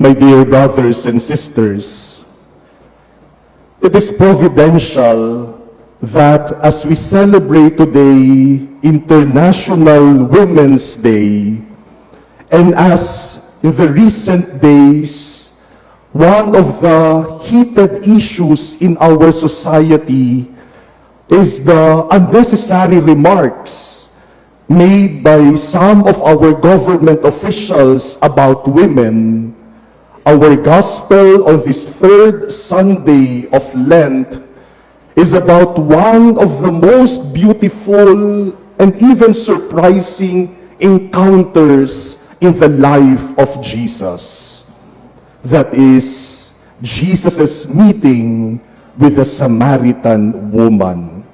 My dear brothers and sisters, it is providential that as we celebrate today International Women's Day, and as in the recent days, one of the heated issues in our society is the unnecessary remarks made by some of our government officials about women. Our gospel on this third Sunday of Lent is about one of the most beautiful and even surprising encounters in the life of Jesus. That is, Jesus' meeting with the Samaritan woman.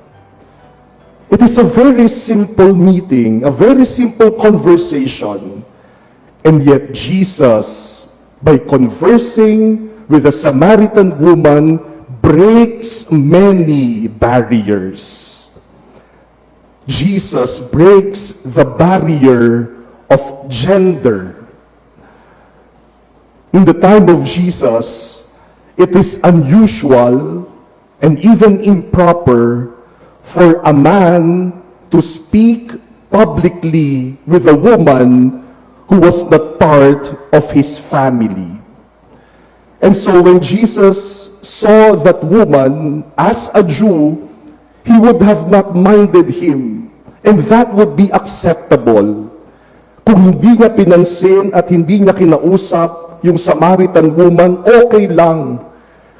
It is a very simple meeting, a very simple conversation, and yet Jesus, by conversing with the Samaritan woman, breaks many barriers. Jesus breaks the barrier of gender. In the time of Jesus, it is unusual and even improper for a man to speak publicly with a woman who was not part of his family. And so when Jesus saw that woman as a Jew, he would have not minded him, and that would be acceptable. Kung hindi niya pinansin at hindi niya kinausap yung Samaritan woman, okay lang.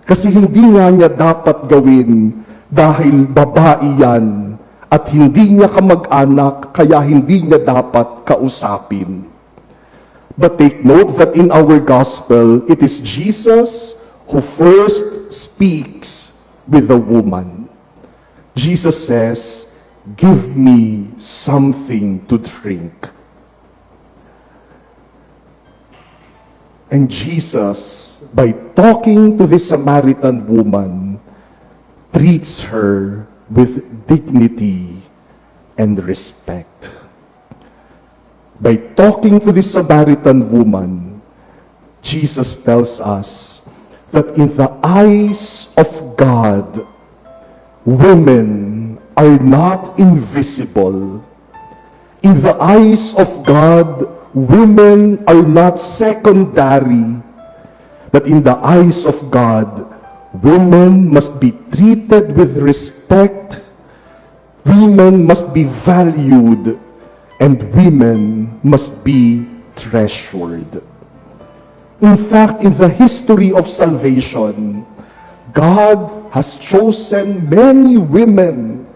Kasi hindi nga niya dapat gawin dahil babae yan at hindi niya kamag-anak, kaya hindi niya dapat kausapin. But take note that in our gospel, it is Jesus who first speaks with the woman. Jesus says, "Give me something to drink." And Jesus, by talking to this Samaritan woman, treats her with dignity and respect. By talking to this Samaritan woman, Jesus tells us that in the eyes of God, women are not invisible. In the eyes of God, women are not secondary. That in the eyes of God, women must be treated with respect, women must be valued, and women must be treasured. In fact, in the history of salvation, God has chosen many women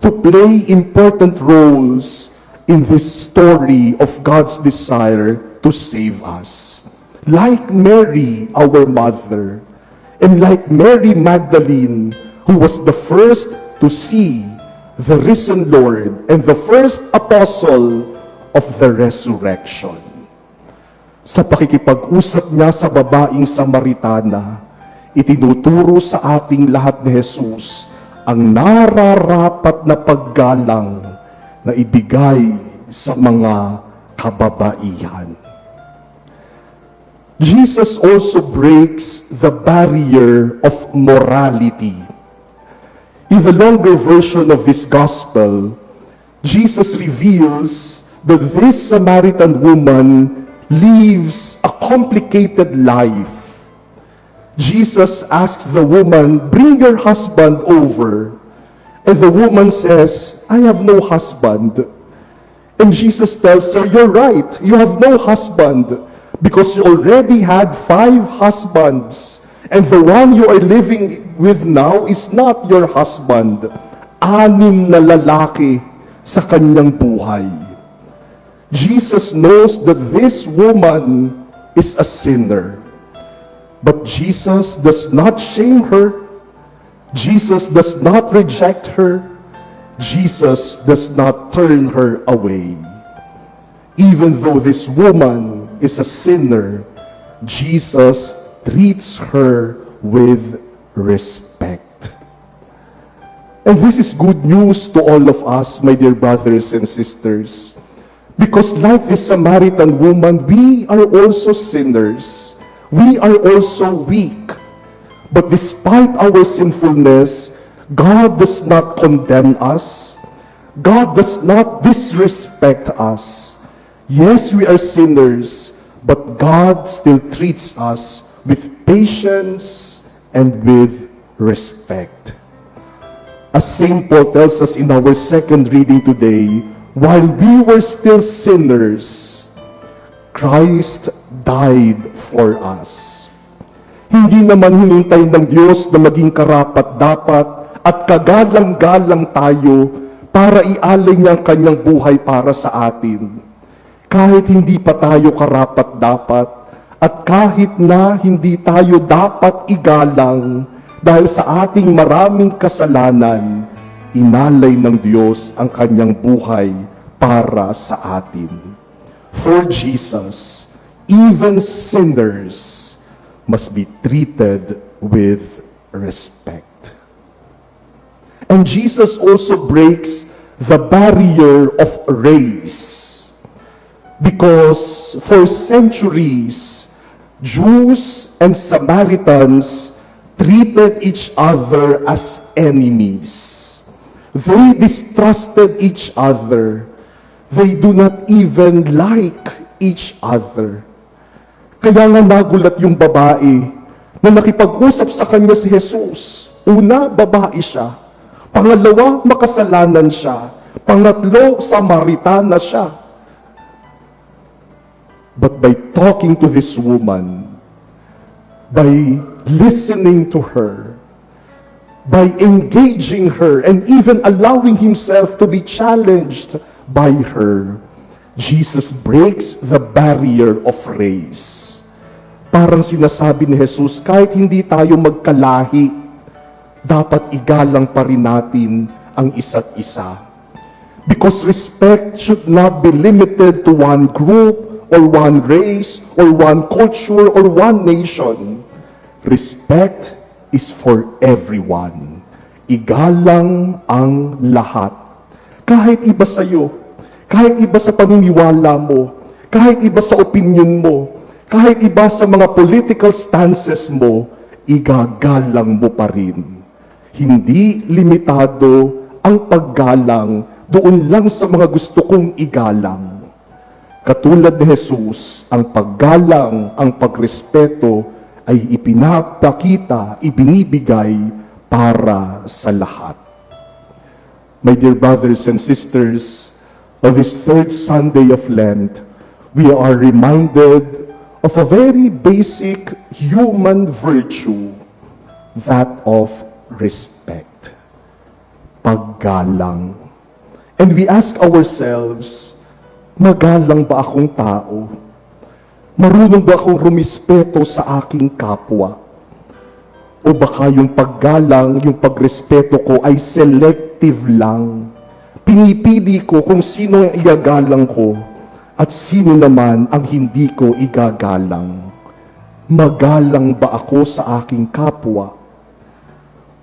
to play important roles in this story of God's desire to save us. Like Mary, our mother, and like Mary Magdalene, who was the first to see the risen Lord and the first apostle of the resurrection. Sa pakikipag-usap niya sa babaeng Samaritana, itinuturo sa ating lahat ni Jesus ang nararapat na paggalang na ibigay sa mga kababaihan. Jesus also breaks the barrier of morality. In the longer version of this gospel, Jesus reveals that this Samaritan woman lives a complicated life. Jesus asks the woman, "Bring your husband over." And the woman says, "I have no husband." And Jesus tells her, "You're right, you have no husband because you already had 5 husbands. And the one you are living with now is not your husband." 6 na lalaki sa kanyang buhay. Jesus knows that this woman is a sinner. But Jesus does not shame her. Jesus does not reject her. Jesus does not turn her away. Even though this woman is a sinner, Jesus treats her with respect. And this is good news to all of us, my dear brothers and sisters. Because like this Samaritan woman, we are also sinners. We are also weak. But despite our sinfulness, God does not condemn us. God does not disrespect us. Yes, we are sinners, but God still treats us with patience and with respect. As St. Paul tells us in our second reading today, while we were still sinners, Christ died for us. Hindi naman hinintay ng Diyos na maging karapat-dapat at kagalang-galang tayo para ialay niya ang kanyang buhay para sa atin. Kahit hindi pa tayo karapat-dapat at kahit na hindi tayo dapat igalang dahil sa ating maraming kasalanan, inalay ng Diyos ang kanyang buhay para sa atin. For Jesus, even sinners must be treated with respect. And Jesus also breaks the barrier of race. Because for centuries, Jews and Samaritans treated each other as enemies. They distrusted each other. They do not even like each other. Kaya nga nagulat yung babae na nakipag-usap sa kanya si Jesus. Una, babae siya. Pangalawa, makasalanan siya. Pangatlo, Samaritana siya. But by talking to this woman, by listening to her, by engaging her, and even allowing himself to be challenged by her, Jesus breaks the barrier of race. Parang sinasabi ni Jesus, kahit hindi tayo magkalahi, dapat igalang pa rin natin ang isa't isa. Because respect should not be limited to one group, or one race, or one culture, or one nation. Respect is for everyone. Igalang ang lahat. Kahit iba sa'yo, kahit iba sa paniniwala mo, kahit iba sa opinion mo, kahit iba sa mga political stances mo, igagalang mo pa rin. Hindi limitado ang paggalang doon lang sa mga gusto kong igalang. Katulad ni Jesus, ang paggalang, ang pagrespeto ay ipinapakita, ibinibigay para sa lahat. My dear brothers and sisters, on this third Sunday of Lent, we are reminded of a very basic human virtue, that of respect, paggalang. And we ask ourselves, magalang ba akong tao? Marunong ba akong rumispeto sa aking kapwa? O baka yung paggalang, yung pagrespeto ko ay selective lang? Pinipili ko kung sino ang igagalang ko at sino naman ang hindi ko igagalang. Magalang ba ako sa aking kapwa?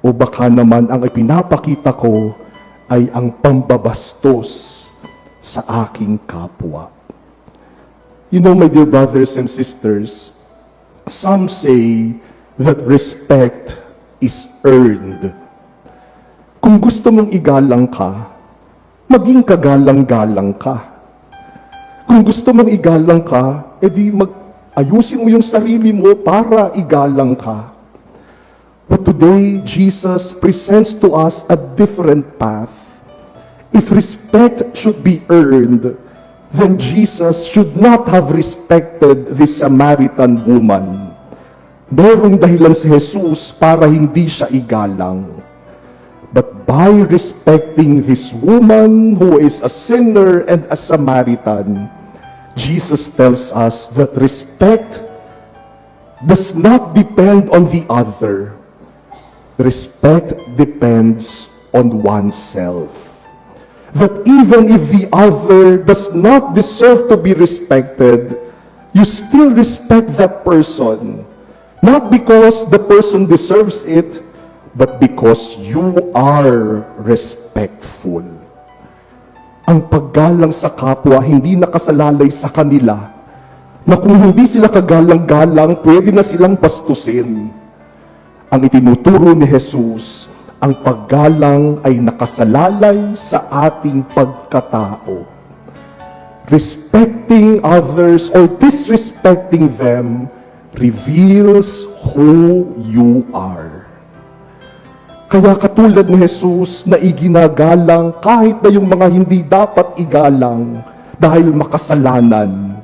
O baka naman ang ipinapakita ko ay ang pambabastos sa aking kapwa? You know, my dear brothers and sisters, some say that respect is earned. Kung gusto mong igalang ka, maging kagalang-galang ka. Kung gusto mong igalang ka, edi ayusin mo yung sarili mo para igalang ka. But today, Jesus presents to us a different path. If respect should be earned, then Jesus should not have respected this Samaritan woman. Merong dahilan si Jesus para hindi siya igalang. But by respecting this woman who is a sinner and a Samaritan, Jesus tells us that respect does not depend on the other. Respect depends on oneself. That even if the other does not deserve to be respected, you still respect that person. Not because the person deserves it, but because you are respectful. Ang paggalang sa kapwa hindi nakasalalay sa kanila, na kung hindi sila kagalang-galang, pwede na silang bastusin. Ang itinuturo ni Jesus, ang paggalang ay nakasalalay sa ating pagkatao. Respecting others or disrespecting them reveals who you are. Kaya katulad ni Jesus na iginagalang kahit na yung mga hindi dapat igalang dahil makasalanan,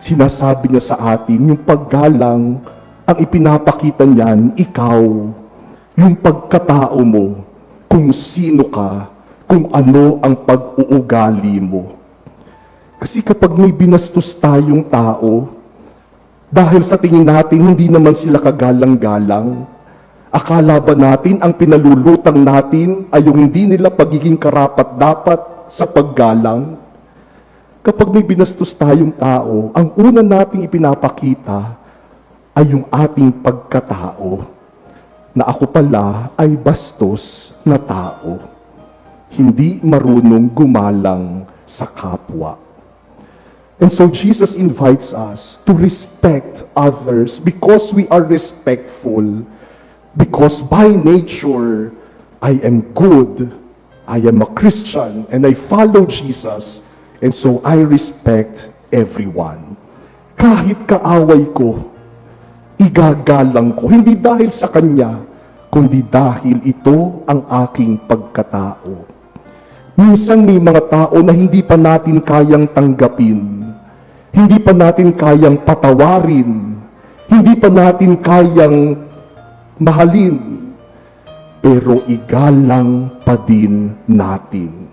sinasabi niya sa atin, yung paggalang, ang ipinapakita niyan, ikaw, yung pagkatao mo, kung sino ka, kung ano ang pag-uugali mo. Kasi kapag may binastos tayong tao, dahil sa tingin natin hindi naman sila kagalang-galang, akala ba natin ang pinalulutang natin ay yung hindi nila pagiging karapat-dapat sa paggalang? Kapag may binastos tayong tao, ang una nating ipinapakita ay yung ating pagkatao, na ako pala ay bastos na tao, hindi marunong gumalang sa kapwa. And so Jesus invites us to respect others because we are respectful, because by nature, I am good, I am a Christian, and I follow Jesus, and so I respect everyone. Kahit kaaway ko, igagalang ko, hindi dahil sa kanya, kundi dahil ito ang aking pagkatao. Minsan may mga tao na hindi pa natin kayang tanggapin, hindi pa natin kayang patawarin, hindi pa natin kayang mahalin, pero igalang pa din natin.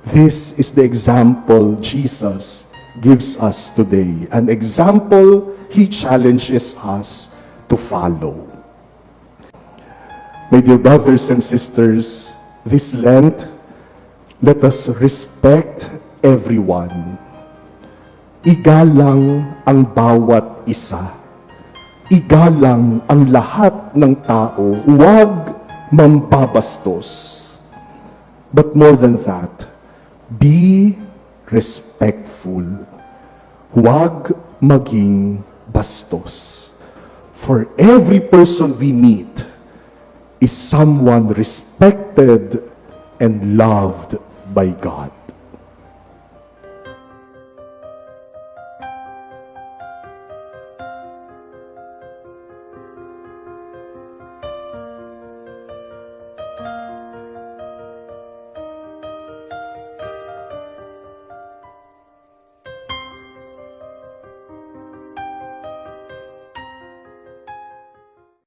This is the example Jesus gives us today, an example He challenges us to follow. My dear brothers and sisters, this Lent, let us respect everyone. Igalang ang bawat isa. Igalang ang lahat ng tao. Huwag mambabastos. But more than that, be respectful. Huwag maging bastos. For every person we meet is someone respected and loved by God.